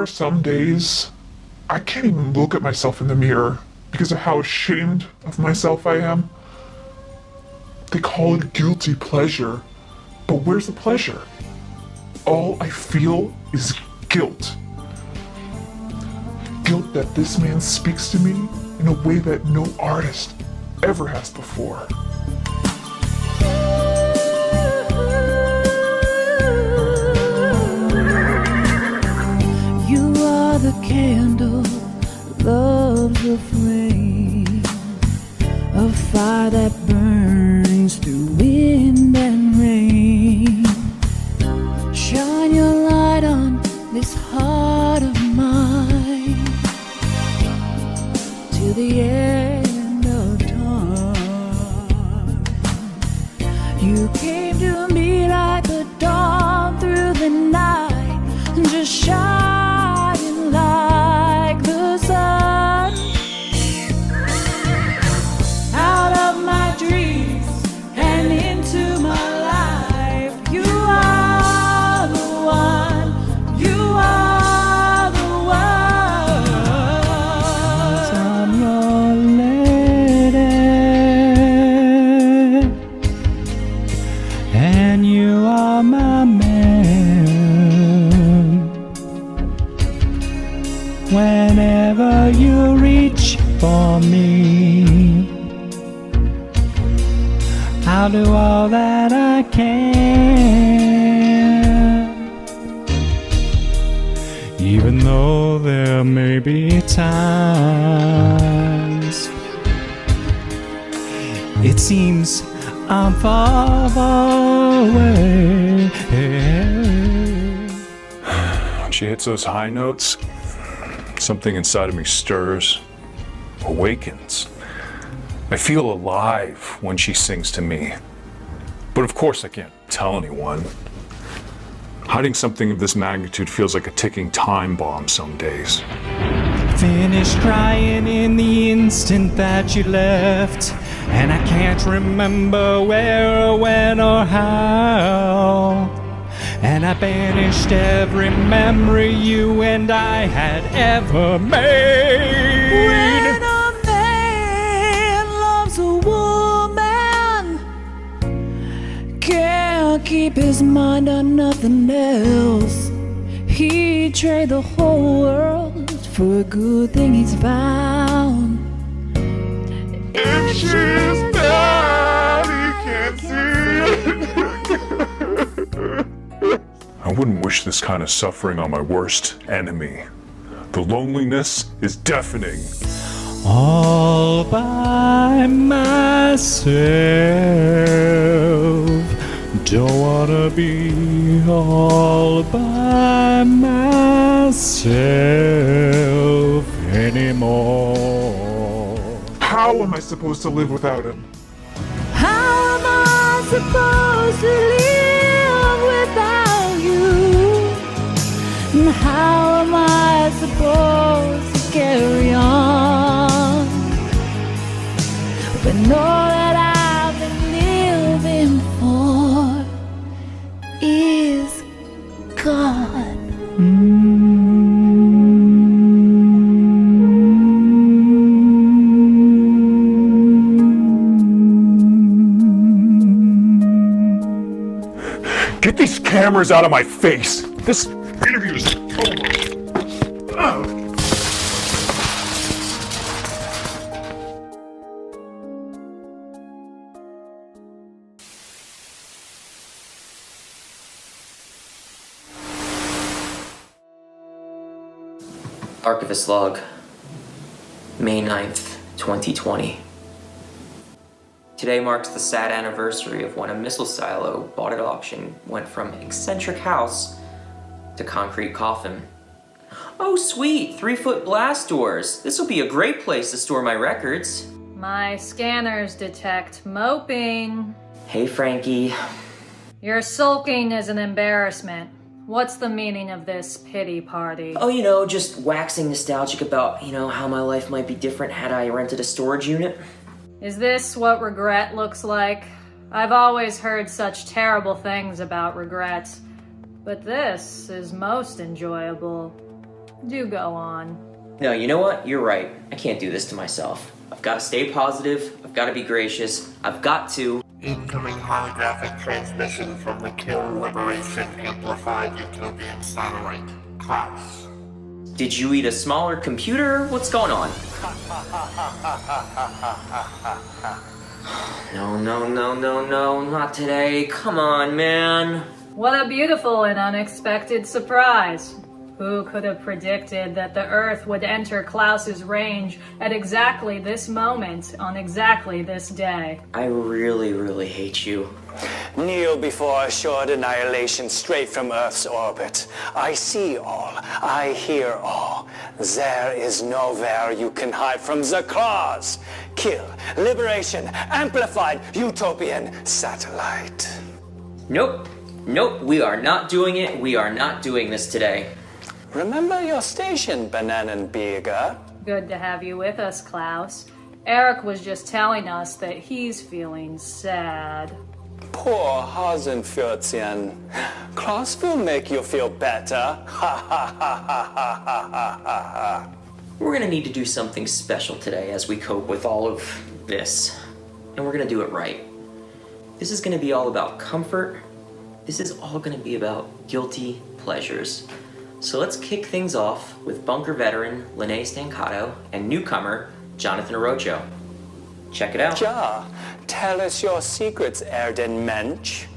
are some days I can't even look at myself in the mirror because of how ashamed of myself I am. They call it guilty pleasure, but where's the pleasure? All I feel is guilt. Guilt that this man speaks to me in a way that no artist ever has before. You are the candle, love's the flame, a fire that burns through wind and rain. Shine your light on this heart of mine to the end of time. You came to me like the dawn through the night, just shining like the sun. Out of my dreams and into my life, you are the one, you are the one. I'm your lady, and you are my man. Whenever you reach for me, I'll do all that I can, even though there may be times it seems I'm far, far away. When she hits those high notes, something inside of me stirs, awakens. I feel alive when she sings to me. But of course I can't tell anyone. Hiding something of this magnitude feels like a ticking time bomb some days. Finished crying in the instant that you left, and I can't remember where or when or how. And I banished every memory you and I had ever made. When a man loves a woman, can't keep his mind on nothing else. He'd trade the whole world for a good thing he's found. If she's bad, he can't see it. I wouldn't wish this kind of suffering on my worst enemy. The loneliness is deafening. All by myself, don't wanna be all by myself anymore. How am I supposed to live without him? How am I supposed to live without you? And how am I supposed to carry on when all that I've been living for is gone? Get these cameras out of my face! This interview is over. Archivist log, May 9th, 2020. Today marks the sad anniversary of when a missile silo bought at auction went from eccentric house to concrete coffin. Oh sweet, 3-foot blast doors. This will be a great place to store my records. My scanners detect moping. Hey Frankie. Your sulking is an embarrassment. What's the meaning of this pity party? Oh, just waxing nostalgic about, how my life might be different had I rented a storage unit. Is this what regret looks like? I've always heard such terrible things about regret, but this is most enjoyable. Do go on. No, you know what? You're right. I can't do this to myself. I've got to stay positive. I've got to be gracious. I've got to. Incoming holographic transmission from the Kill Liberation Amplified Utopian Satellite. Klaus. Did you eat a smaller computer? What's going on? No, not today. Come on, man. What a beautiful and unexpected surprise. Who could have predicted that the Earth would enter Klaus's range at exactly this moment on exactly this day? I really hate you. Kneel before assured annihilation straight from Earth's orbit. I see all. I hear all. There is nowhere you can hide from the claws. Kill, liberation, amplified, utopian satellite. Nope, we are not doing it. We are not doing this today. Remember your station, Bananenbieger. Good to have you with us, Klaus. Eric was just telling us that he's feeling sad. Poor Hasenfürtchen. Klaus will make you feel better. Ha ha ha ha ha ha ha ha. We're gonna need to do something special today as we cope with all of this. And we're gonna do it right. This is gonna be all about comfort. This is all gonna be about guilty pleasures. So let's kick things off with bunker veteran Lynna Stancato and newcomer Jonathan Orocho. Check it out. Ja, tell us your secrets, Erden Mensch.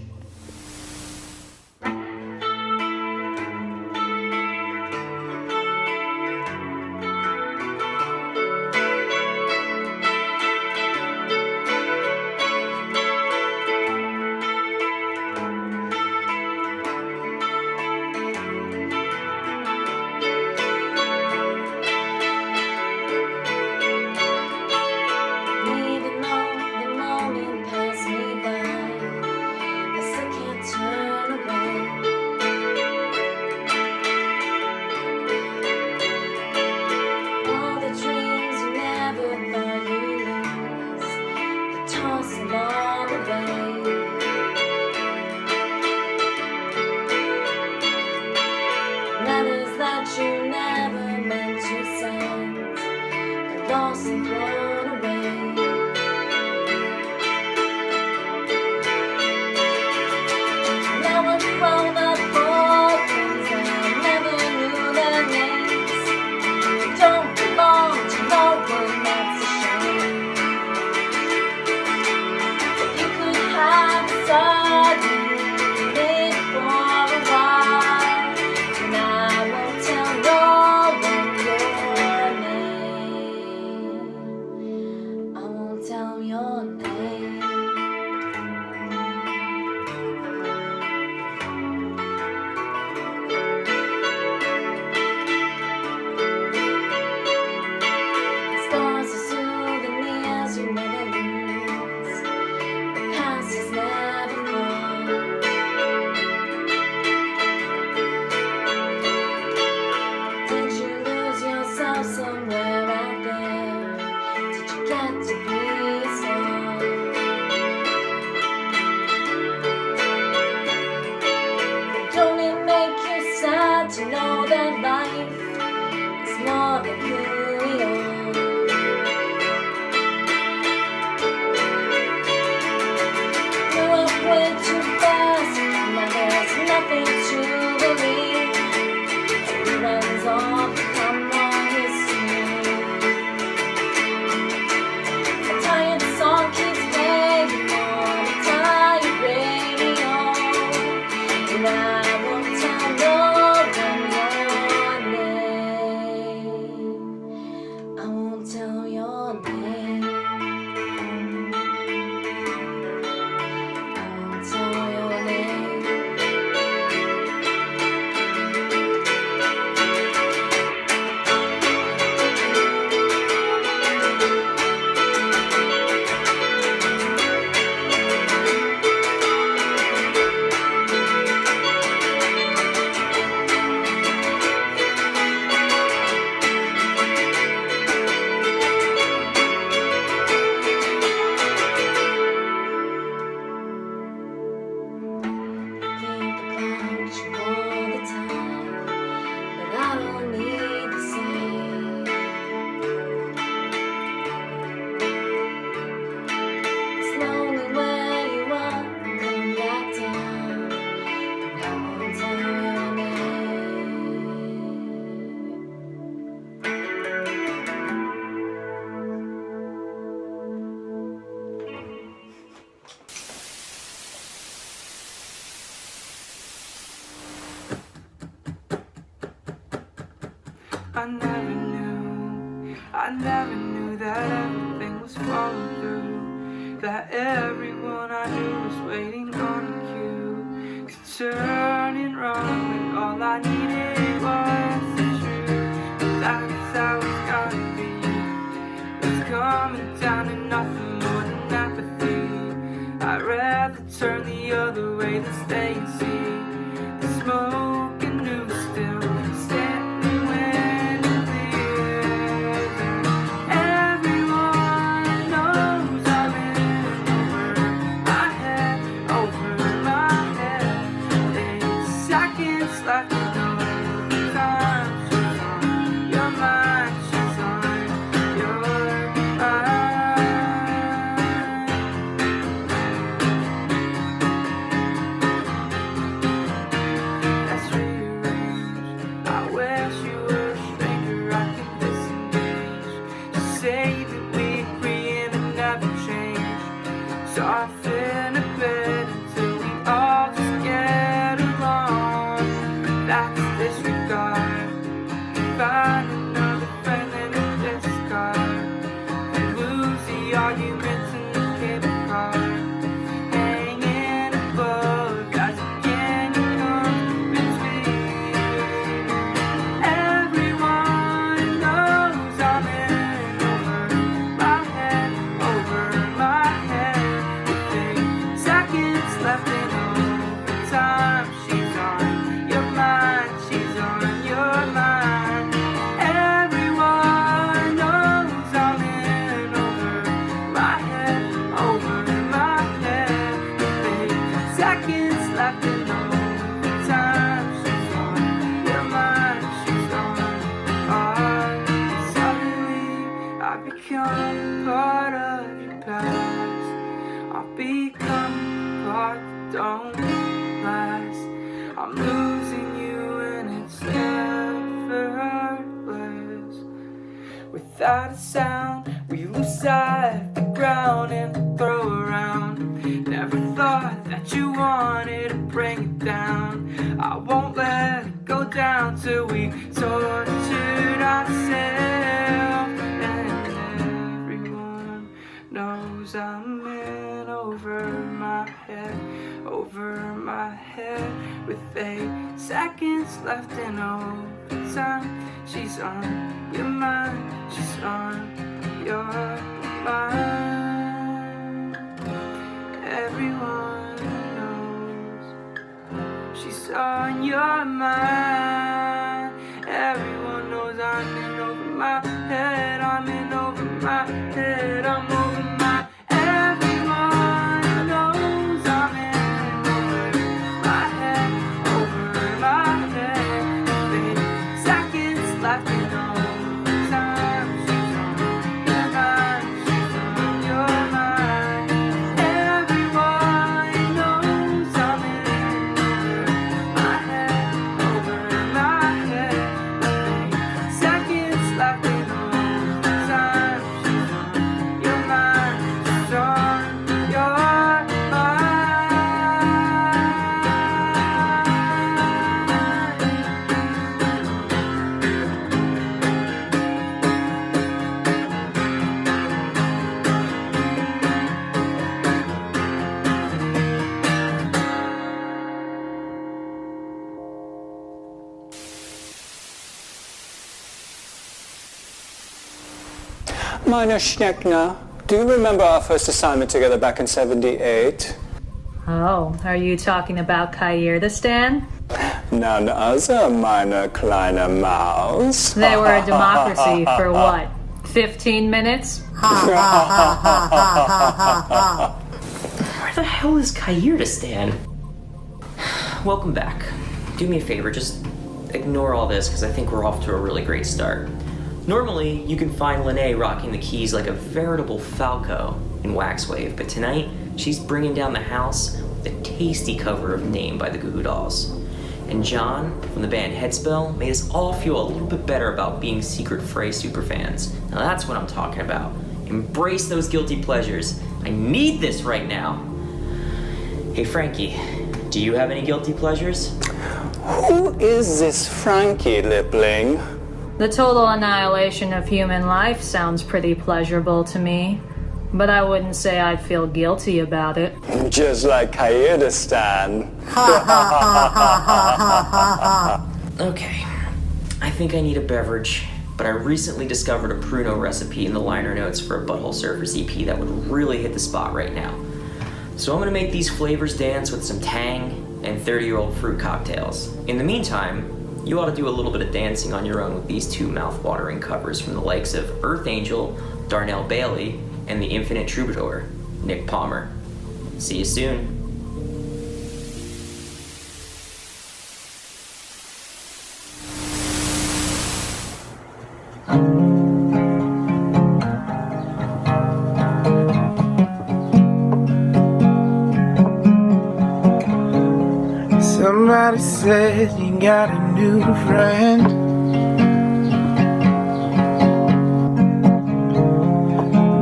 I never knew that everything was falling through, that everyone I knew was waiting on a cue to turn and run when all I needed was the truth. But that's how it's gotta be. It's coming down to nothing more than apathy. I'd rather turn the other way than stay and see the smoke and news still standing when it clears. Everyone knows I'm in over my head. 8 seconds left to go. Time she's on your mind, she's on your mind. Let's rearrange. I wish you were a stranger I could disengage. Just say that we agree and it never change. Soften a bit until we all just get along. That's disregard. Find another friend and a discard. We lose the arguments in the cable car. Hanging above as a canyon comes between. Everyone knows I'm in over my head. With 8 seconds left in overtime, she's on your mind, she's on your mind. Everyone knows I'm in over my head. With 8 seconds left in overtime, she's on your mind, she's on ours. Suddenly I become part of your past. I'll become part that don't last. I'm losing you and it's effortless. Without a sound, we lose sight of the ground and throw around. Never thought that you wanted to bring it down. I won't let it go down till we tortured ourselves. And everyone knows I'm in over my head. With 8 seconds left in overtime, she's on your mind, she's on your mind. Everyone knows she's on your mind. Everyone knows I'm in over my head, I'm in over my head, I'm over my. Everyone knows I'm in over my head. 8 seconds left in overtime, she's on your mind, she's on your mind. Everyone knows I'm in over my head. 8 seconds left in overtime, she's on your mind, she's on your mind. Meine Schneckner, do you remember our first assignment together back in 78? Oh, are you talking about Stan? None other, meine kleine Maus. They were a democracy for what? 15 minutes? Where the hell is Stan? Welcome back. Do me a favor, just ignore all this because I think we're off to a really great start. Normally, you can find Lynna rocking the keys like a veritable Falco in Waxwave, but tonight, she's bringing down the house with a tasty cover of Name by the Goo Goo Dolls. And John, from the band Headspell, made us all feel a little bit better about being secret Faye superfans. Now that's what I'm talking about. Embrace those guilty pleasures. I need this right now. Hey Frankie, do you have any guilty pleasures? Who is this Frankie, Lippling? The total annihilation of human life sounds pretty pleasurable to me, but I wouldn't say I'd feel guilty about it. Just like Stan. Okay, I think I need a beverage, but I recently discovered a Pruno recipe in the liner notes for a Butthole Surfers EP that would really hit the spot right now. So I'm gonna make these flavors dance with some tang and 30-year-old fruit cocktails. In the meantime, you ought to do a little bit of dancing on your own with these two mouth-watering covers from the likes of Earth Angel, Darnell Bailey, and the Infinite Troubadour, Nick Palmer. See you soon. Somebody said you got a new friend.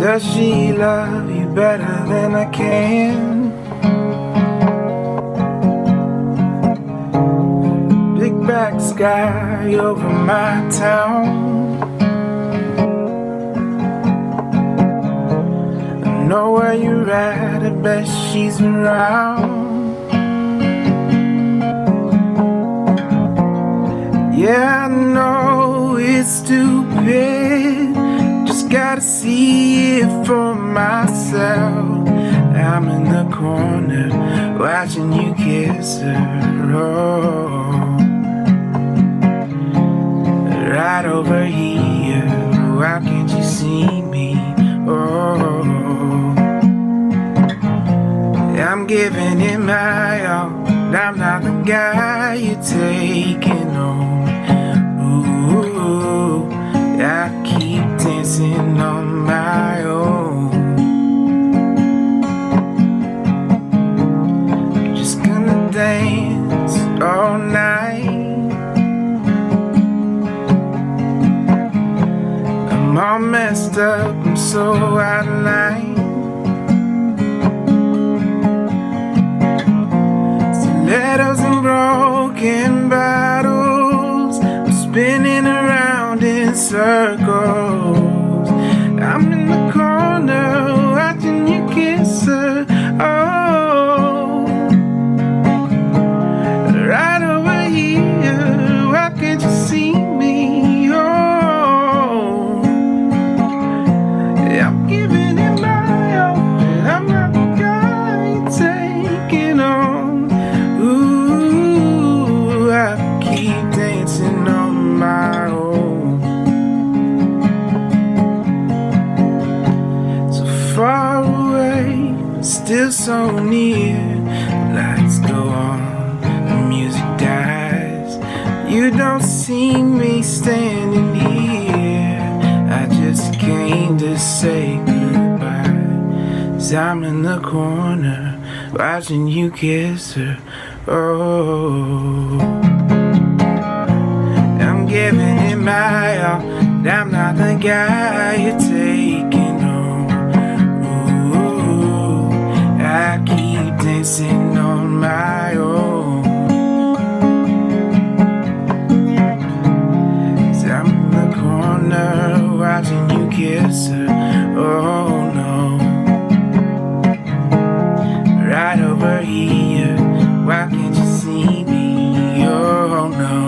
Does she love you better than I can? Big black sky over my town. I know where you're at, I bet she's around. Yeah, I know it's stupid, just gotta see it for myself. I'm in the corner, watching you kiss her, oh. Right over here, why can't you see me, oh. I'm giving it my all, but I'm not the guy you're taking home. Ooh, I keep dancing on my own. I'm just gonna dance all night. I'm all messed up, I'm so out of line. Stilettos and broken bottles, spinning around in circles. I'm in the corner watching you kiss her, oh. Right over here, why can't you see me, oh. I'm giving it my all, and I'm not the guy you're taking on. Ooh, I keep dancing on my own. So far away, still so near. Lights go on, the music dies. You don't see me standing here. I just came to say goodbye. 'Cause I'm in the corner, watching you kiss her, oh. I'm giving it my all, but I'm not the guy you're taking home. Ooh, I keep dancing on my own. 'Cause I'm in the corner, watching you kiss her, oh no. Right over here, why can't you see me, oh no.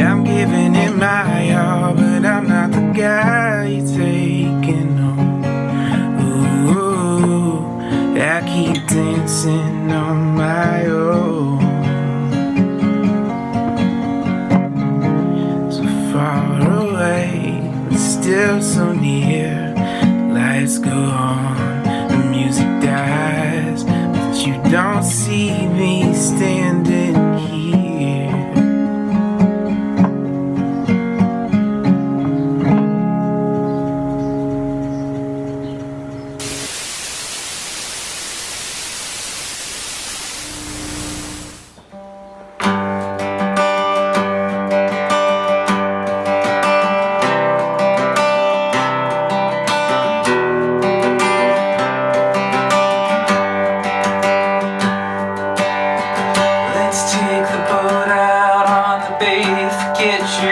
I'm giving it my all, but I'm not the guy you're taking home. Ooh, I keep dancing on my own. So far away, but still so near. Lights go on, the music dies, but you don't see me standing here.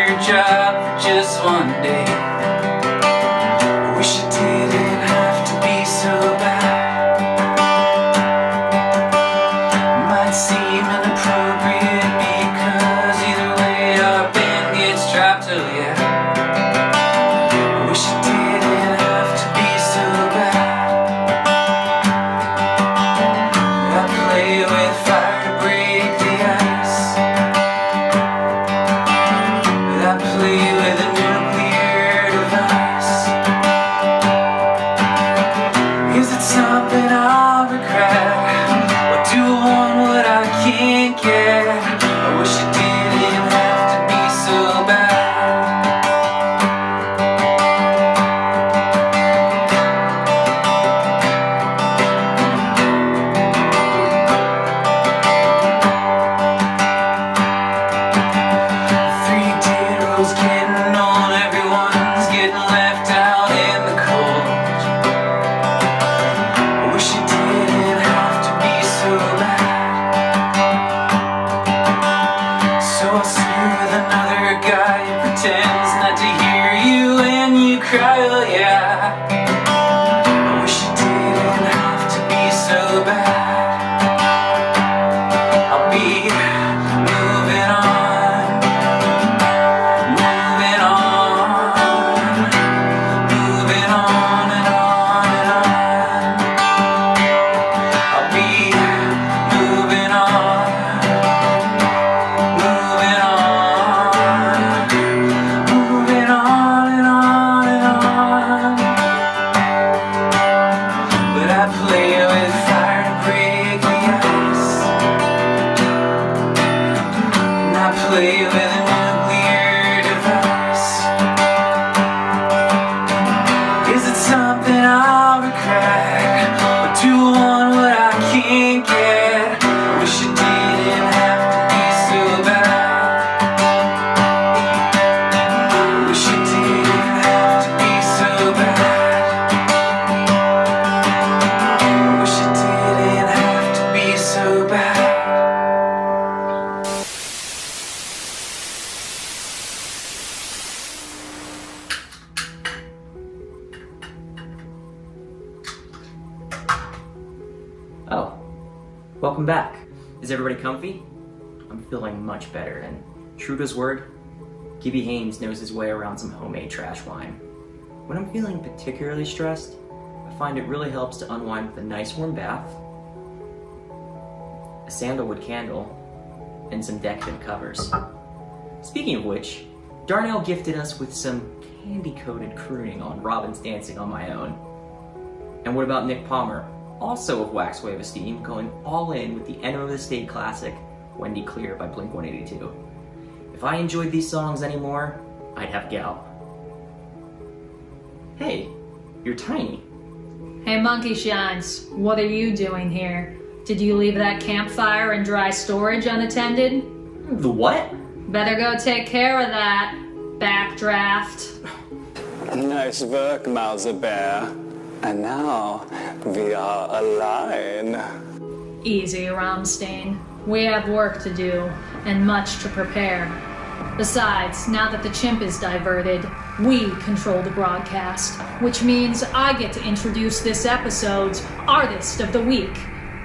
your job for just one day. I wish it didn't have to be so bad. Might seem inappropriate because either way our band gets dropped, oh yeah. I wish it didn't have to be so bad. I play with fire to break the ice. I play with a nuclear device. Is it something I'll regret? Or do I want what I can't get? I wish it didn't have to be so bad. Three dead rows getting old, everyone's getting left out in the cold. I wish it didn't have to be so bad. So I'll sleep with another guy who pretends not to hear you when you cry, oh yeah. I wish it didn't have to be so bad. I'll be moving on, moving on, moving on and on and on. I'll be moving on, moving on, moving on and on and on. But I play with fire to break the ice. And I play with a nuclear device. Is it something I'll regret? Or do I want what I can't get? I wish it didn't have to be so bad. I wish it didn't have to be so bad. I wish it didn't have to be so bad. Oh, welcome back. Is everybody comfy? I'm feeling much better, and true to his word, Gibby Haynes knows his way around some homemade trash wine. When I'm feeling particularly stressed, I find it really helps to unwind with a nice warm bath, a sandalwood candle, and some decadent covers. Speaking of which, Darnell gifted us with some candy-coated crooning on Robin's Dancing on My Own. And what about Nick Palmer, also of Waxwave Esteem, going all in with the Enema of the State classic, Wendy Clear by Blink-182. If I enjoyed these songs anymore, I'd have gout. Hey, you're tiny. Hey, Monkey Shines, what are you doing here? Did you leave that campfire and dry storage unattended? The what? Better go take care of that, backdraft. Nice work, Mauser Bear. And now we are aligned. Easy, Rammstein. We have work to do, and much to prepare. Besides, now that the chimp is diverted, we control the broadcast, which means I get to introduce this episode's Artist of the Week.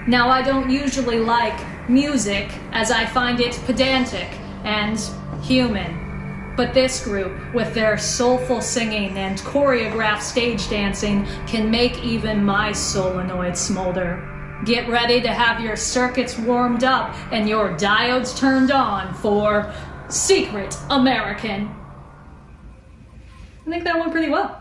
Now, I don't usually like music, as I find it pedantic and human. But this group, with their soulful singing and choreographed stage dancing, can make even my solenoid smolder. Get ready to have your circuits warmed up and your diodes turned on for Secret American. I think that went pretty well.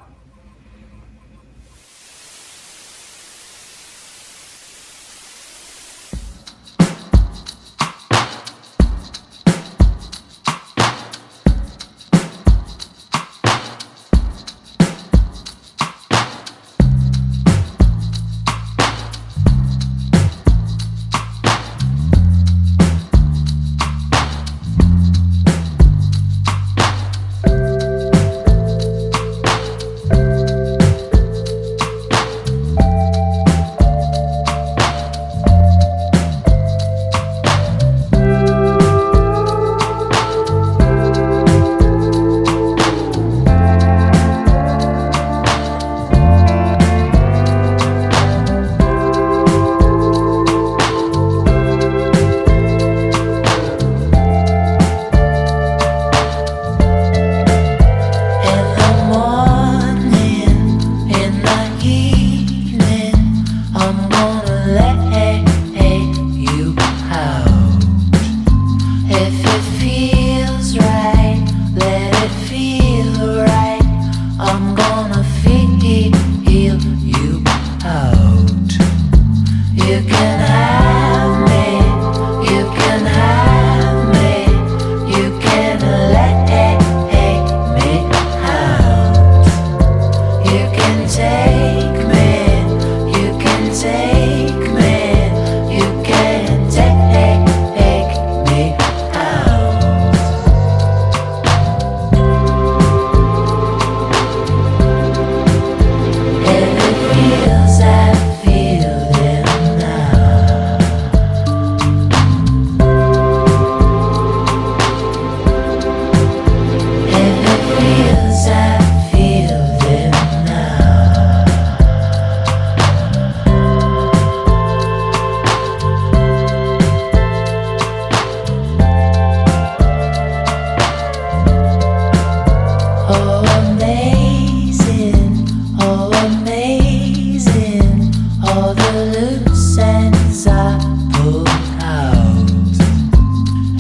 Oh, amazing, oh, amazing, all the loose ends I pulled out.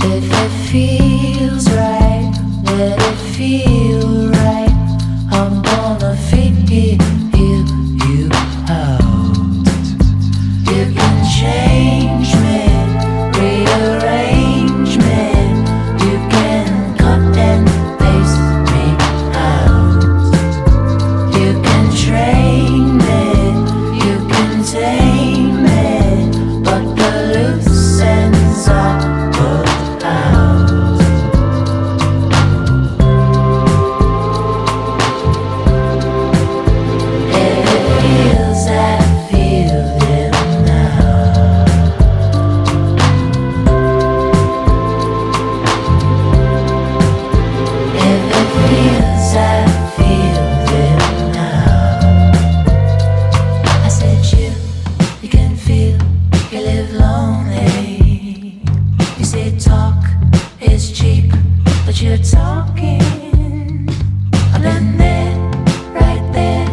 If it feels right, let it feel right. I'm gonna figure you out. You can change me, rearrange me. You can cut and paste me out. You can train me, you can tame me, but the loose ends are put out. If it feels, I feel it now. If it feels, I feel it now. I said you can feel you live lonely. You say talk is cheap, but you're talking. I've been there, right there,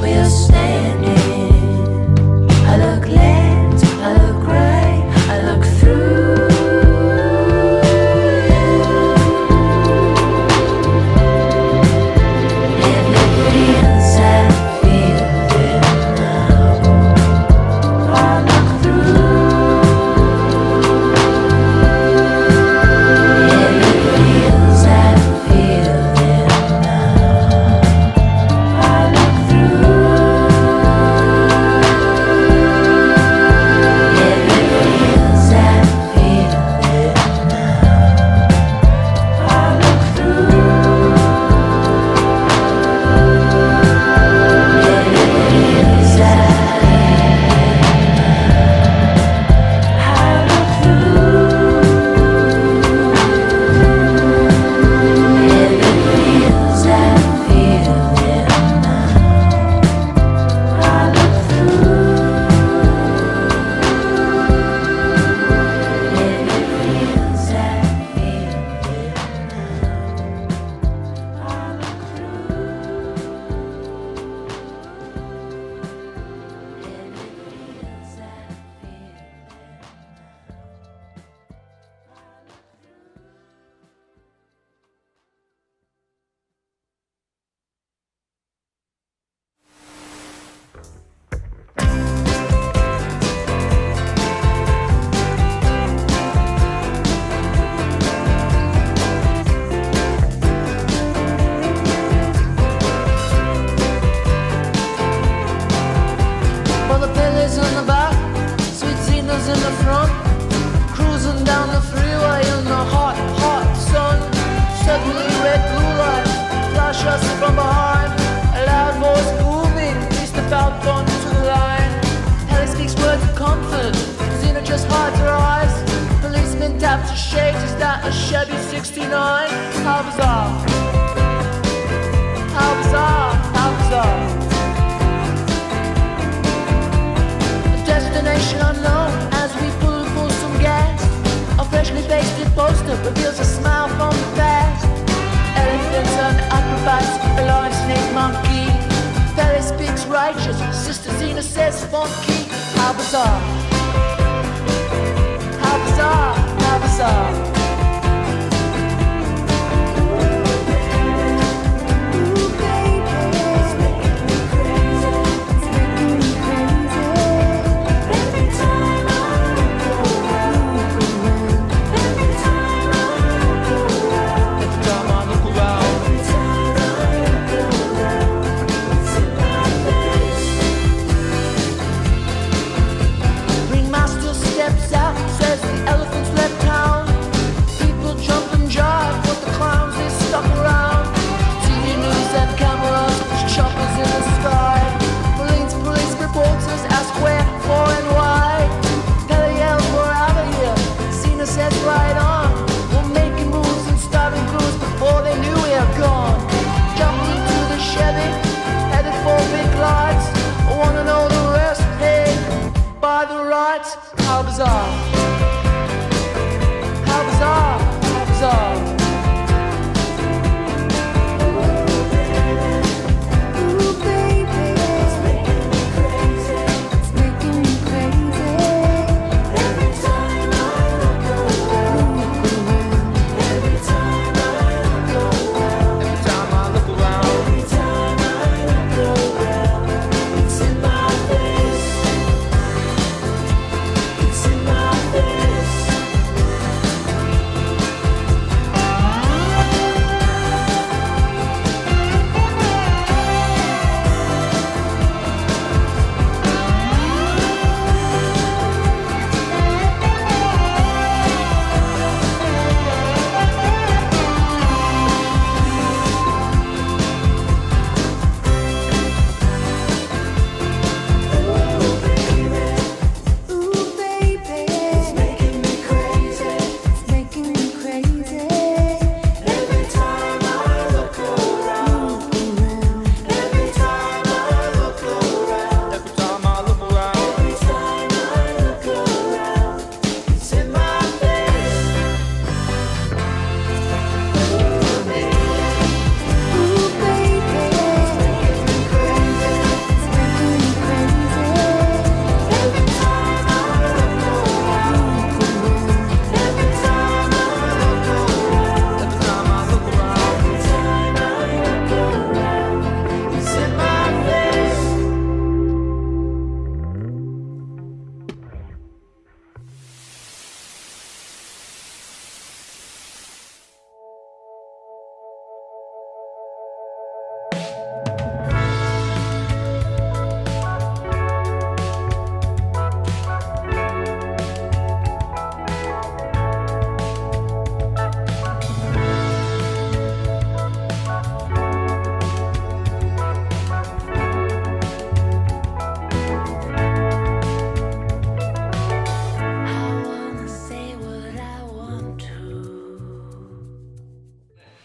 where you're standing. I look left, I look right, I look through. If it feels, I feel it now. I look through. If it feels, I feel it now. I look through. If it feels, I feel it now. I look through. For the pillars in the back, sweet Zena's in the front. Cruising down the freeway in the hot, hot sun. Suddenly red blue lights flash us from behind. A loud voice booming, we step out onto the line. Ellie speaks words of comfort, Zena just hides her eyes. Policeman taps her shades, is that a Chevy 69? How bizarre, how bizarre, how bizarre. Destination unknown as we pull for some gas. A freshly pasted poster reveals a smile from the past. Elephants and acrobats, a lion, snake, monkey. Faye speaks righteous, Sister Zena says funky. How bizarre, how bizarre, how bizarre. Ringmaster steps out, says the elephants left town.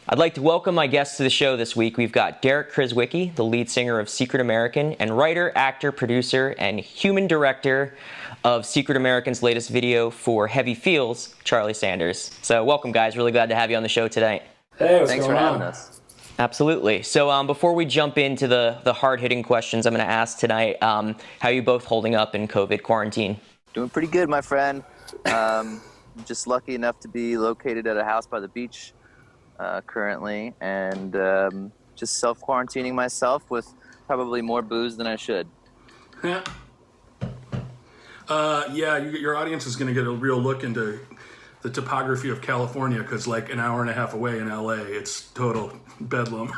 I'd like to welcome my guests to the show this week. We've got Derek Krzywicki, the lead singer of Secret American, and writer, actor, producer, and human director of Secret American's latest video for Heavy Feels, Charlie Sanders. So welcome, guys. Really glad to have you on the show tonight. Hey, Thanks for having us. Absolutely. So before we jump into the hard-hitting questions I'm going to ask tonight, how are you both holding up in COVID quarantine? Doing pretty good, my friend. Just lucky enough to be located at a house by the beach currently, and just self-quarantining myself with probably more booze than I should. Yeah, your audience is going to get a real look into the topography of California, because like an hour and a half away in LA, it's total bedlam.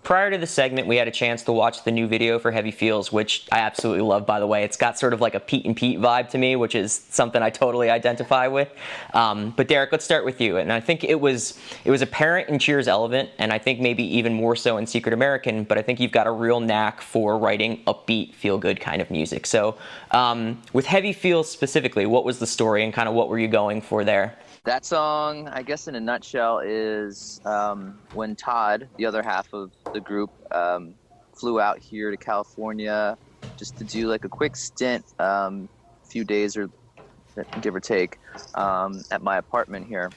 Prior to the segment, we had a chance to watch the new video for Heavy Feels, which I absolutely love, by the way. It's got sort of like a Pete and Pete vibe to me, which is something I totally identify with. But Derek, let's start with you. And I think it was apparent in Cheers Relevant, and I think maybe even more so in Secret American, but I think you've got a real knack for writing upbeat, feel-good kind of music. So with Heavy Feels specifically, what was the story and kind of what were you going for there? That song, I guess in a nutshell, is when Todd, the other half of the group, flew out here to California just to do like a quick stint, few days or give or take, at my apartment here.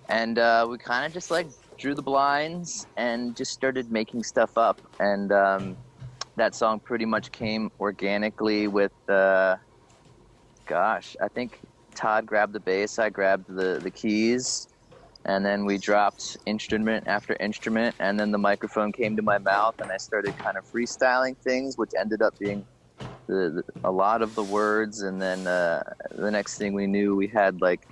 And we kind of just like drew the blinds and just started making stuff up. And that song pretty much came organically with, I think Todd grabbed the bass, I grabbed the keys, and then we dropped instrument after instrument, and then the microphone came to my mouth, and I started kind of freestyling things, which ended up being a lot of the words, and then the next thing we knew, we had like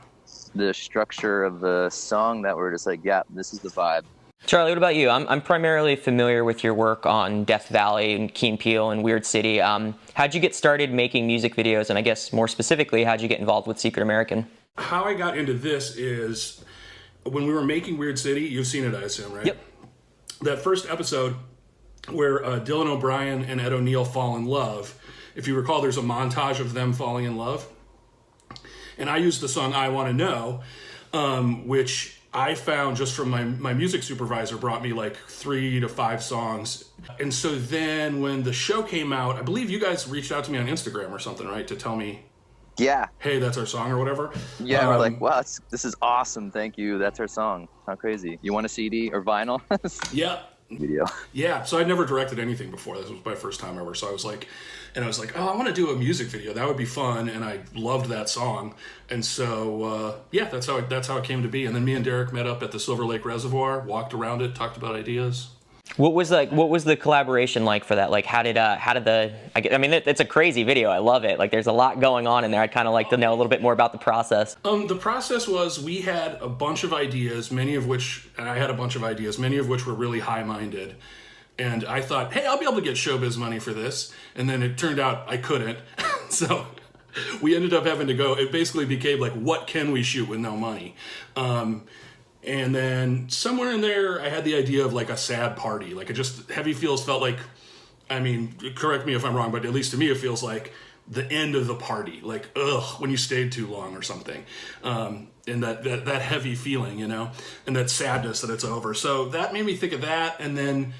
the structure of the song that we're just like, yeah, this is the vibe. Charlie, what about you? I'm primarily familiar with your work on Death Valley and Key and Peele and Weird City. How'd you get started making music videos? And I guess more specifically, how'd you get involved with Secret American? How I got into this is when we were making Weird City, you've seen it, I assume, right? Yep. That first episode where Dylan O'Brien and Ed O'Neill fall in love, if you recall, there's a montage of them falling in love. And I used the song I Want to Know, which I found just from my music supervisor brought me like 3 to 5 songs. And so then when the show came out, I believe you guys reached out to me on Instagram or something, right? To tell me, yeah, hey, that's our song or whatever. Yeah, we're like, wow, this is awesome. Thank you. That's our song. How crazy. You want a CD or vinyl? Yeah. Video. Yeah, so I'd never directed anything before. This was my first time ever. So I was like, oh, I want to do a music video. That would be fun. And I loved that song. And so, that's how it came to be. And then me and Derek met up at the Silver Lake Reservoir, walked around it, talked about ideas. What was the collaboration like for that? Like, it's a crazy video. I love it. Like, there's a lot going on in there. I'd kind of like to know a little bit more about the process. The process was we had a bunch of ideas, and I had a bunch of ideas, many of which were really high-minded. And I thought, hey, I'll be able to get showbiz money for this. And then it turned out I couldn't. So we ended up having to go. It basically became like, what can we shoot with no money? And then somewhere in there, I had the idea of like a sad party. Like Heavy Feels felt like, correct me if I'm wrong, but at least to me it feels like the end of the party. Like, when you stayed too long or something. And that heavy feeling, and that sadness that it's over. So that made me think of that. And then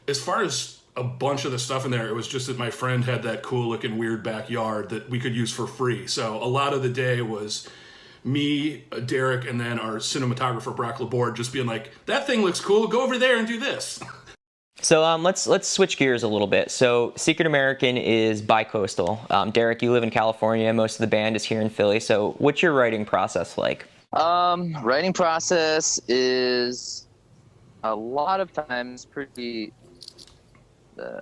as far as a bunch of the stuff in there, it was just that my friend had that cool looking weird backyard that we could use for free. So a lot of the day was me, Derek, and then our cinematographer, Brock Laborde, just being like, that thing looks cool, go over there and do this. So let's switch gears a little bit. So Secret American is bi-coastal. Derek, you live in California. Most of the band is here in Philly. So what's your writing process like? Writing process is a lot of times pretty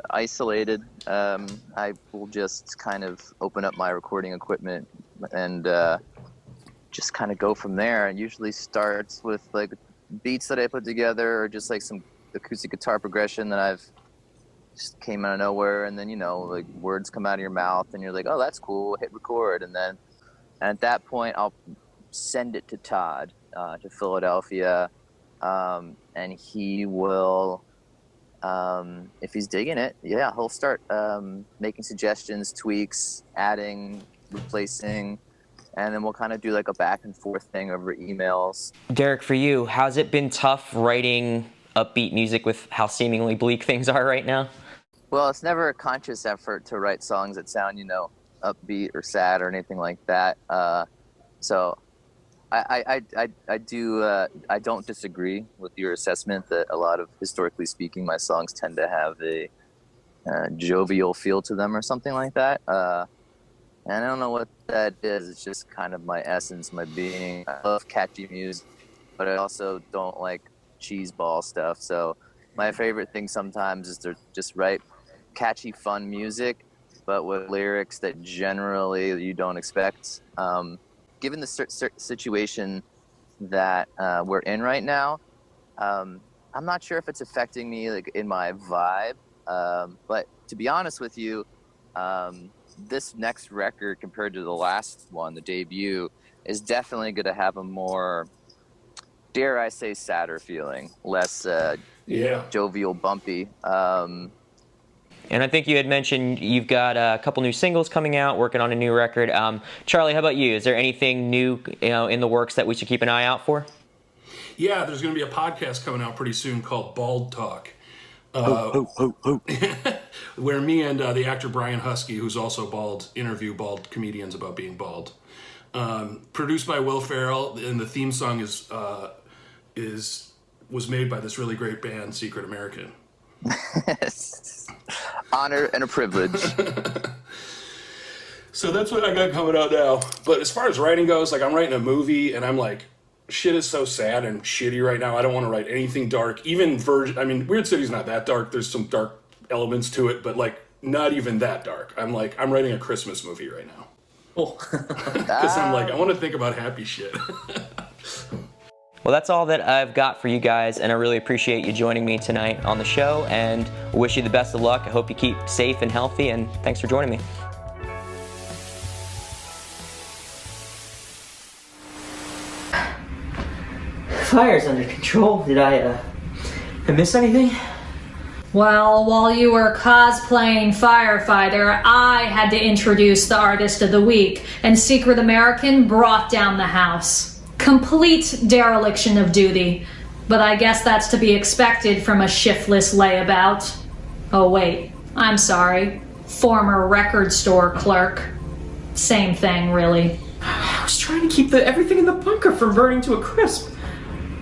isolated. I will just kind of open up my recording equipment and just kind of go from there. It usually starts with like beats that I put together or just like some acoustic guitar progression that I've just came out of nowhere, and then like words come out of your mouth and you're like, oh, that's cool, hit record. And at that point I'll send it to Todd to Philadelphia, and he will if he's digging it, he'll start making suggestions, tweaks, adding, replacing, and then we'll kind of do like a back and forth thing over emails. Derek, for you, how's it been tough writing upbeat music with how seemingly bleak things are right now? Well, it's never a conscious effort to write songs that sound, upbeat or sad or anything like that. So I don't disagree with your assessment that a lot of, historically speaking, my songs tend to have a jovial feel to them or something like that. And I don't know what that is. It's just kind of my essence, my being. I love catchy music, but I also don't like cheeseball stuff. So my favorite thing sometimes is to just write catchy, fun music, but with lyrics that generally you don't expect. Given the situation that we're in right now, I'm not sure if it's affecting me like in my vibe. But to be honest with you, this next record compared to the last one, the debut, is definitely going to have a more, dare I say, sadder feeling, less jovial, bumpy. And I think you had mentioned you've got a couple new singles coming out, working on a new record. Charlie, how about you? Is there anything new in the works that we should keep an eye out for? Yeah, there's going to be a podcast coming out pretty soon called Bald Talk. Where me and the actor Brian Husky, who's also bald, interview bald comedians about being bald. Produced by Will Ferrell, and the theme song was made by this really great band, Secret American. Honor and a privilege. So that's what I got coming out now. But as far as writing goes, like I'm writing a movie, and I'm like, shit is so sad and shitty right now. I don't want to write anything dark. Even Weird City's not that dark. There's some dark elements to it, but like not even that dark. I'm writing a Christmas movie right now. Cool. Because I'm like, I want to think about happy shit. Well, that's all that I've got for you guys, and I really appreciate you joining me tonight on the show, and wish you the best of luck. I hope you keep safe and healthy, and thanks for joining me. Fire's under control. Did I miss anything? Well, while you were cosplaying firefighter, I had to introduce the artist of the week, and Secret American brought down the house. Complete dereliction of duty, but I guess that's to be expected from a shiftless layabout. Oh wait, I'm sorry. Former record store clerk. Same thing, really. I was trying to keep everything in the bunker from burning to a crisp.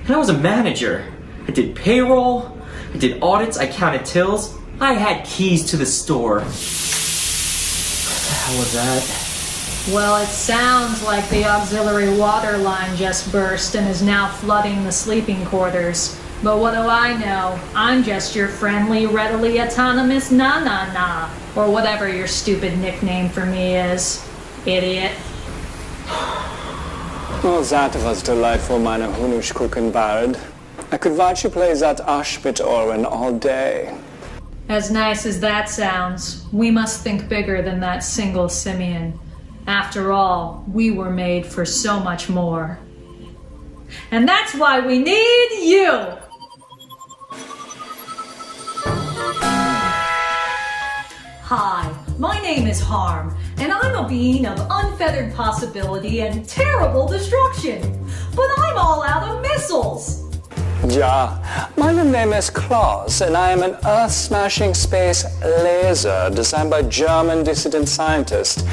And I was a manager. I did payroll, I did audits, I counted tills. I had keys to the store. What the hell was that? Well, it sounds like the auxiliary water line just burst and is now flooding the sleeping quarters. But what do I know? I'm just your friendly, readily autonomous na-na-na, or whatever your stupid nickname for me is. Idiot. Oh, that was delightful, meine Hunuschkuchenbard. I could watch you play that Ashbit Orwin all day. As nice as that sounds, we must think bigger than that single simian. After all, we were made for so much more. And that's why we need you! Hi, my name is Harm, and I'm a being of unfettered possibility and terrible destruction. But I'm all out of missiles! Ja, my name is Klaus, and I am an Earth-smashing space laser designed by German dissident scientists.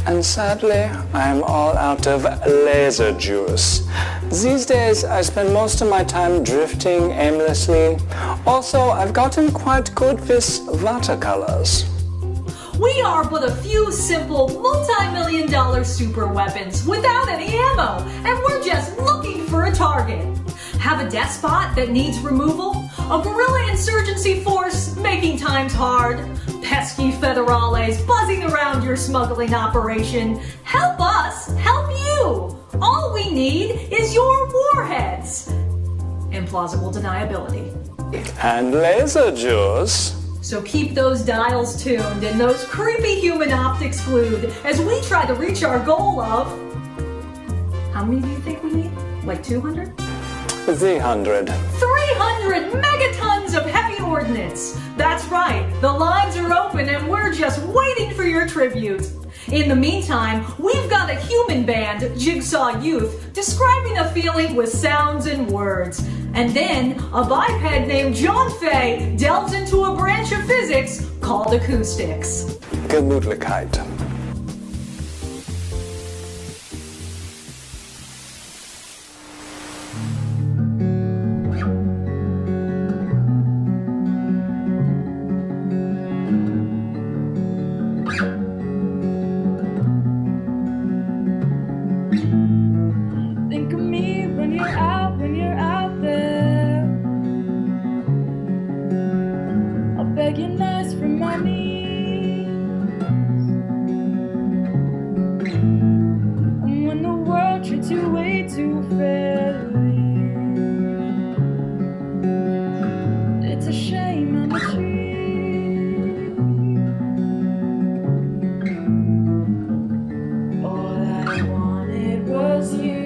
And sadly, I am all out of laser juice. These days, I spend most of my time drifting aimlessly. Also, I've gotten quite good with watercolors. We are but a few simple, multi-million-dollar super weapons without any ammo, and we're just looking for a target. Have a despot that needs removal? A guerrilla insurgency force making times hard? Pesky federales buzzing around your smuggling operation? Help us, help you! All we need is your warheads. Implausible deniability. And laser juice. So keep those dials tuned and those creepy human optics glued as we try to reach our goal of... How many do you think we need? Like 200? 300. 300 megatons of heavy coordinates. That's right, the lines are open and we're just waiting for your tribute. In the meantime, we've got a human band, Jigsaw Youth, describing a feeling with sounds and words. And then, a biped named John Faye delves into a branch of physics called acoustics. Gemütlichkeit. Think of me when you're out there. I'll beg you nice for money. And when the world treats you way too fairly, it's a shame I'm a tree. All I wanted was you.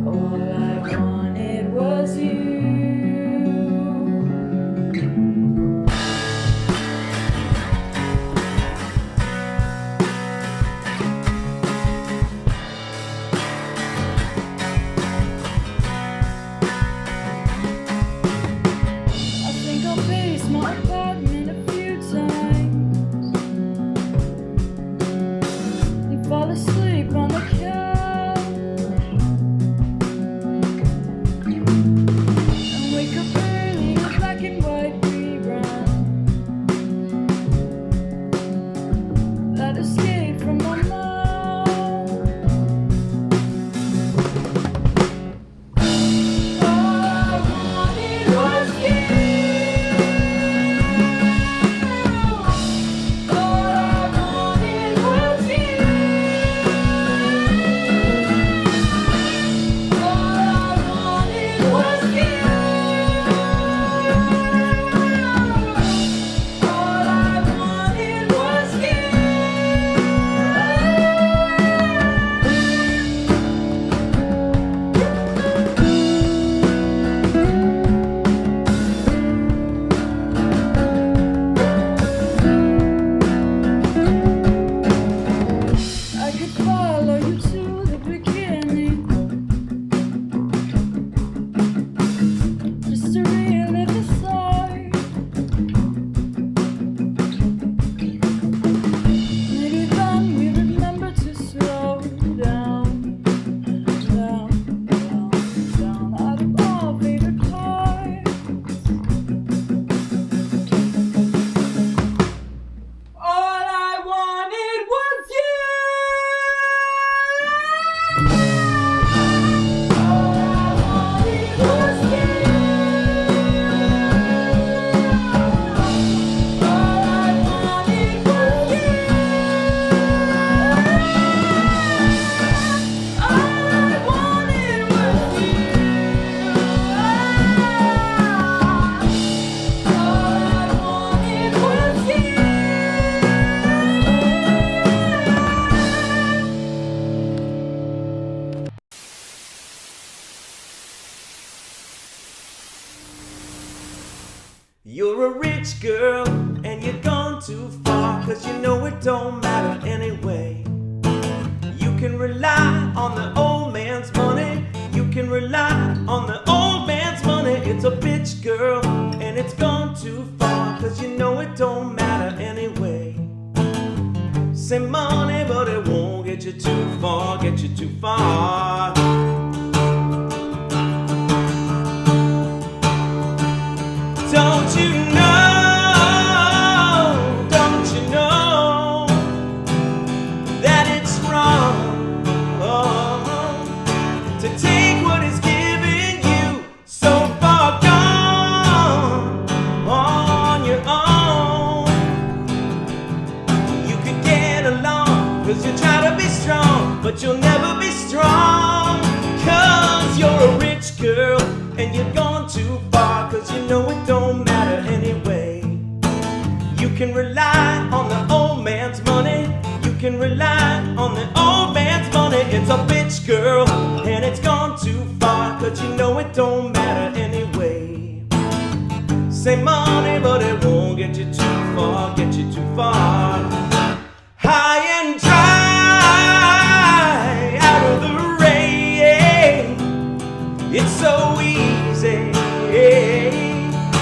All I wanted was you. I think I'll pace my apartment a few times and fall asleep on the couch and wake up early in a black and white rerun that escaped from my mind. All I wanted was you. All I wanted was you. All I wanted was you. All I wanted was you. I could follow you to the beginning, just to relive the story. Maybe then we remember to slow down, down, down, down. Out of all favorite parts, all I wanted was you. You're a rich girl and you're gone too far, 'cause you know it don't matter anyway. You can rely on the old man's money. You can rely on the old man's money. It's a bitch girl and it's gone too far, 'cause you know it don't matter anyway. Say money, but it won't get you too far, get you too far. Don't you know that it's wrong to take what is giving you so far gone on your own? You could get along 'cause you try to be strong, but you'll never be strong, 'cause you're a rich girl and you're gone too far, 'cause you know it don't matter anyway. You can rely on the old man's money. You can rely on the old man's money. It's a bitch girl and it's gone too far, 'cause you know it don't matter Say money, but it won't get you too far, get you too far. High and dry, out of the rain. It's so easy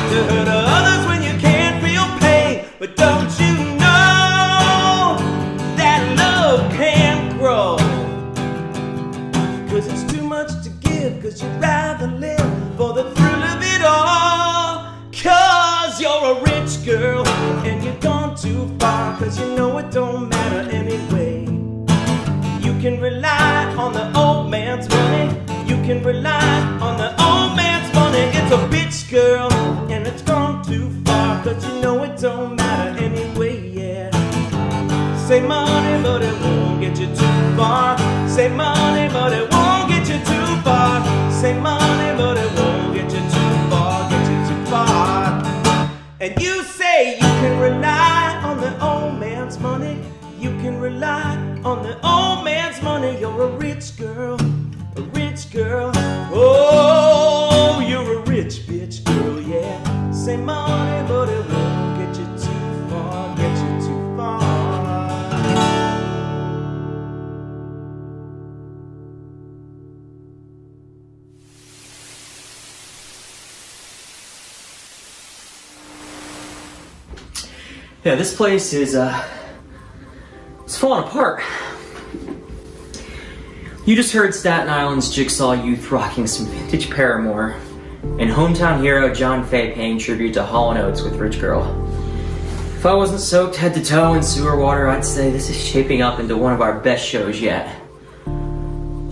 to hurt others when you can't feel pain. But don't you know that love can't grow? 'Cause it's too much to give, 'cause you'd rather live for the thrill of it all. 'Cause you're a rich girl and you've gone too far, 'cause you know it don't matter anyway. You can rely on the old man's money. You can rely on the old man's money. It's a bitch girl and it's gone too far, 'cause you know it don't matter anyway, yeah. Say money, but it won't get you too far. Say money, but it won't get you too far. Say money, but it won't get you too far, get you too far. And you say you can rely on the old man's money. You can rely on the old man's money. You're a rich girl, a rich girl. Oh, you're a rich bitch girl, yeah. Say money, but it won't get you too far, get you too far. Yeah, this place is, it's falling apart. You just heard Staten Island's Jigsaw youth rocking some vintage Paramore, and hometown hero John Faye paying tribute to Hall & Oates with Rich Girl. If I wasn't soaked head to toe in sewer water, I'd say this is shaping up into one of our best shows yet.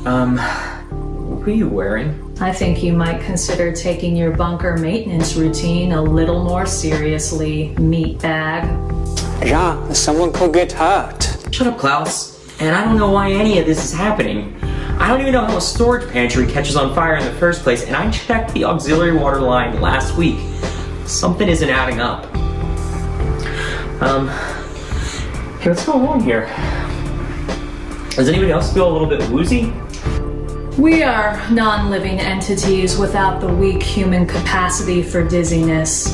What are you wearing? I think you might consider taking your bunker maintenance routine a little more seriously, meatbag. Yeah, someone could get hurt. Shut up, Klaus. And I don't know why any of this is happening. I don't even know how a storage pantry catches on fire in the first place, and I checked the auxiliary water line last week. Something isn't adding up. Hey, what's going on here? Does anybody else feel a little bit woozy? We are non-living entities without the weak human capacity for dizziness.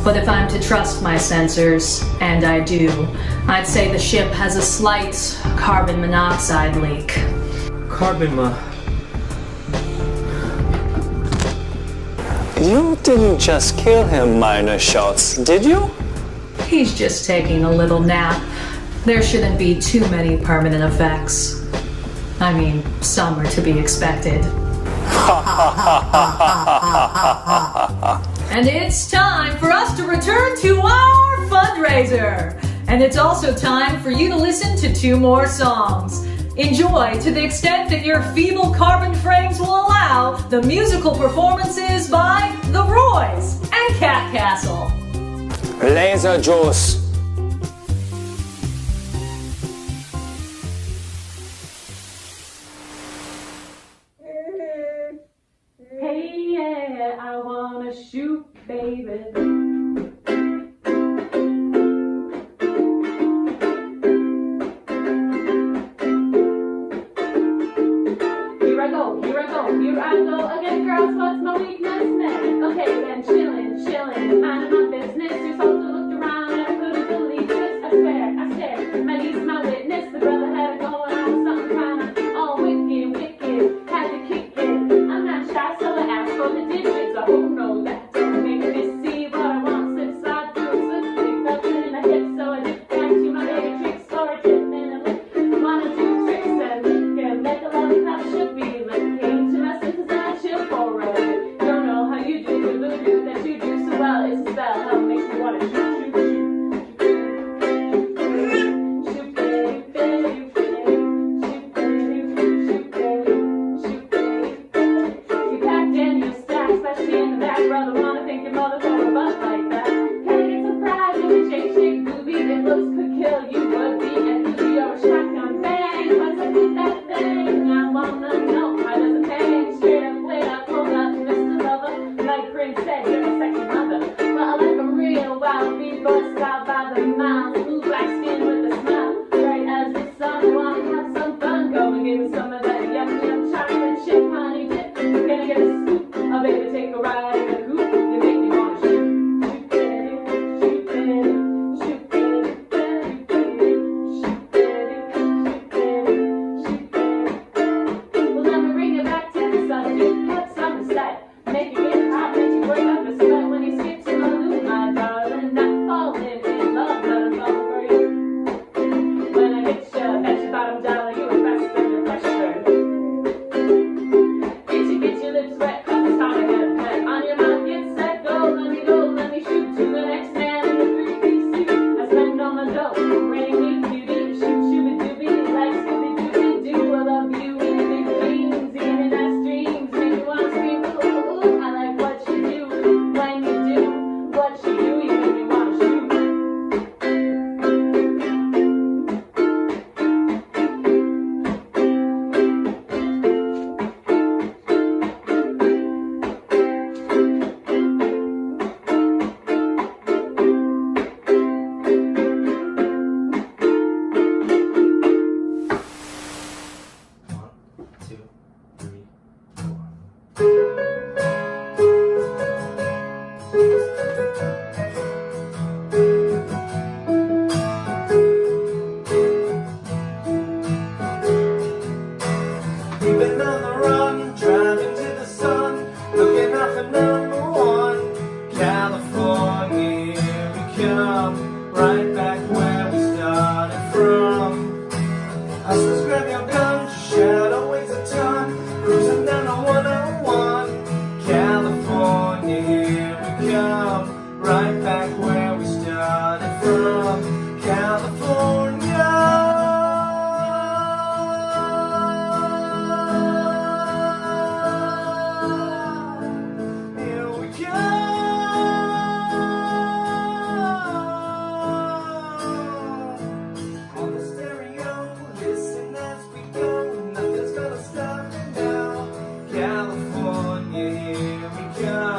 But if I'm to trust my sensors, and I do, I'd say the ship has a slight carbon monoxide leak. You didn't just kill him, Minor Shots, did you? He's just taking a little nap. There shouldn't be too many permanent effects. I mean, some are to be expected. And it's time for us to return to our fundraiser. And it's also time for you to listen to 2 more songs. Enjoy, to the extent that your feeble carbon frames will allow, the musical performances by The Roys and Cat Castle. Laser Juice. Hey, yeah, I wanna shoot, baby. Here I go again, girls, what's my weakness then? Okay, then chillin', minding my business. You're supposed to look around and I couldn't believe this. I swear, my niece, my witness. The brother had it going on, something kinda all wicked, had to kick it. I'm not shy, so I asked for the digits. I hope no, that don't make me see what I want. Slip slide through a slip stick, felt it in the hip, so I did back to my matrix. Or a tip in a lip, wanna do tricks that lick and make a lollipop should be licking. Don't know how you do the voodoo that you do so well. It's a spell, how it makes me wanna shoot. Shoot, baby. You packed in your stack, especially in the back, brother. Wanna thank your mother for a butt like that. Kinda get surprised when you shake movie. If looks could kill you, would be and you'd be a shotgun bang. What's up with that thing? I wanna know how does it hang? Straight up, lit up. Like Prince said, you're a sexy mother. But I like a real wild b-boy style by the mile. Blue black skin with a smile, bright as the sun. Wanna have some fun? Go and give me some of that yum chocolate chip honey dip. Gonna get a scoop, oh baby, take a ride in the coupe. You make me wanna shoot.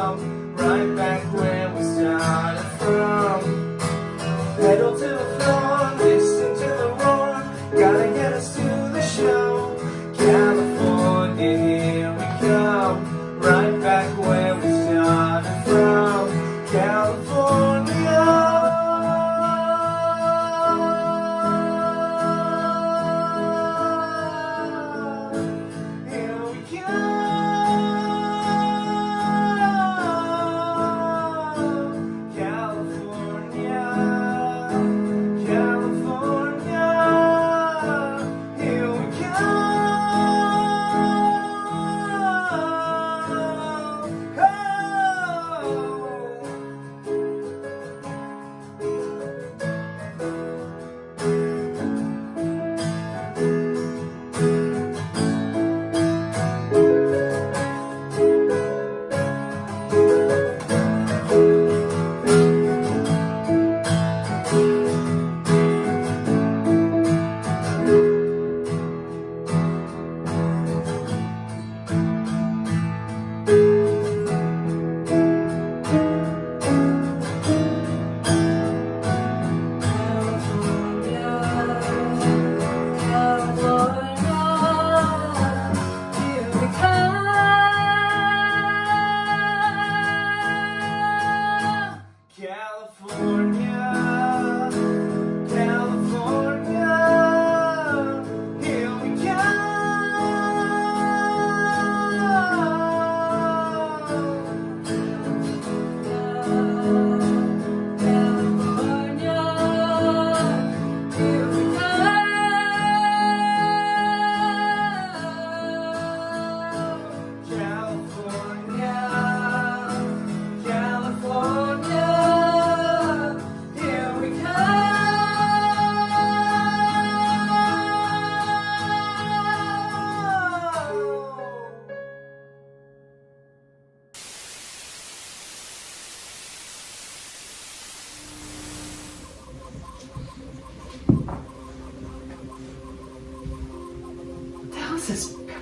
come right back where we started from. Pedal to the floor, listen to the roar, gotta get us to the show. California, here we come, right back where we started from. California.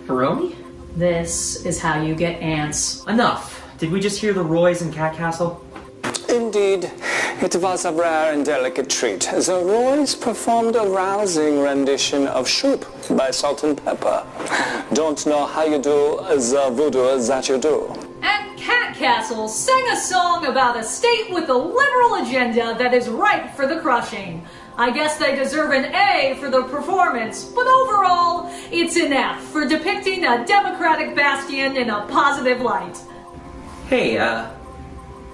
Pepperoni? This is how you get ants. Enough. Did we just hear the Roys in Cat Castle? Indeed, it was a rare and delicate treat. The Roys performed a rousing rendition of Shoop by Salt and Pepper. Don't know how you do the voodoo that you do. And Cat Castle sang a song about a state with a liberal agenda that is ripe for the crushing. I guess they deserve an A for the performance, but overall, it's an F for depicting a democratic bastion in a positive light. Hey,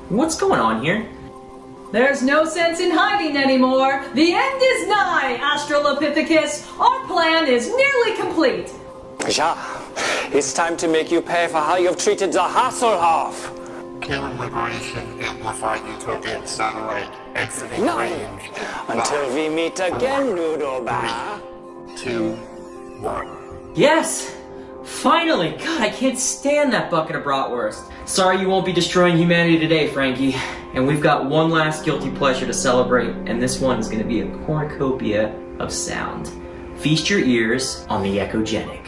what's going on here? There's no sense in hiding anymore. The end is nigh, Australopithecus. Our plan is nearly complete. Yeah, it's time to make you pay for how you've treated the Hasselhoff. Kill liberation, amplified utopian satellite, exiting range. Until we meet again, Noodlebar. 2, 1. Yes! Finally! God, I can't stand that bucket of bratwurst. Sorry you won't be destroying humanity today, Frankie. And we've got one last guilty pleasure to celebrate, and this one is going to be a cornucopia of sound. Feast your ears on the Echogenic.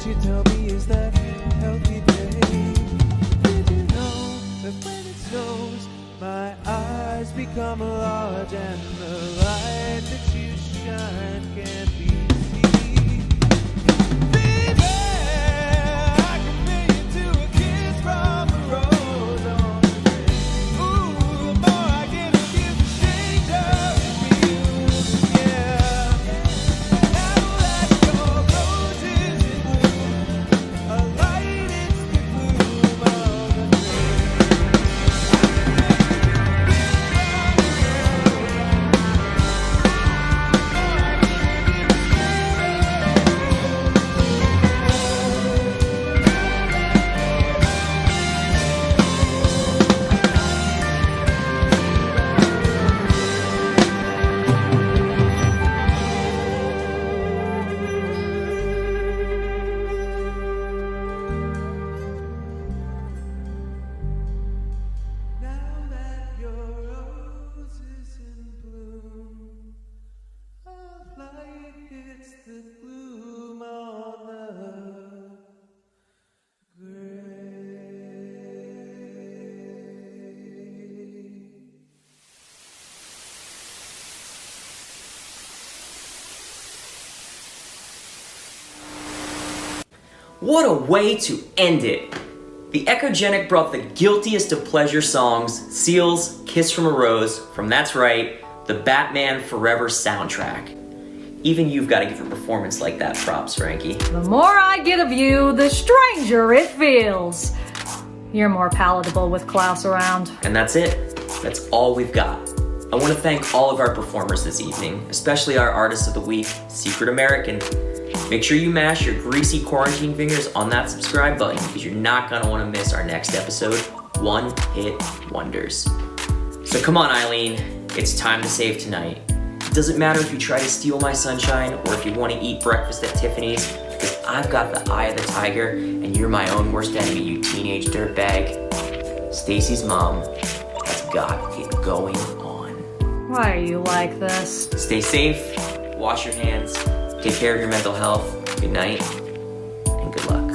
Can't you tell me, is that healthy, babe? Did you know that when it snows, my eyes become large and the light that you shine can't be seen? Baby, I compare you to a kiss from a rose on the grave. Ooh, the more I get of you, the stranger it feels, yeah. Now that your roses in bloom, a light is the gloom of the grave. Now that your rose is in bloom, a light hits the gloom on the grave. What a way to end it! The Echogenic brought the guiltiest of pleasure songs, Seal's Kiss from a Rose, from That's Right, the Batman Forever soundtrack. Even you've got to give a performance like that props, Frankie. The more I get of you, the stranger it feels. You're more palatable with Klaus around. And that's it. That's all we've got. I want to thank all of our performers this evening, especially our Artist of the Week, Secret American. Make sure you mash your greasy quarantine fingers on that subscribe button because you're not going to want to miss our next episode, One Hit Wonders. So come on, Eileen, it's time to save tonight. It doesn't matter if you try to steal my sunshine or if you want to eat breakfast at Tiffany's, because I've got the eye of the tiger and you're my own worst enemy, you teenage dirtbag. Stacy's mom has got it going on. Why are you like this? Stay safe, wash your hands, take care of your mental health. Good night, and good luck.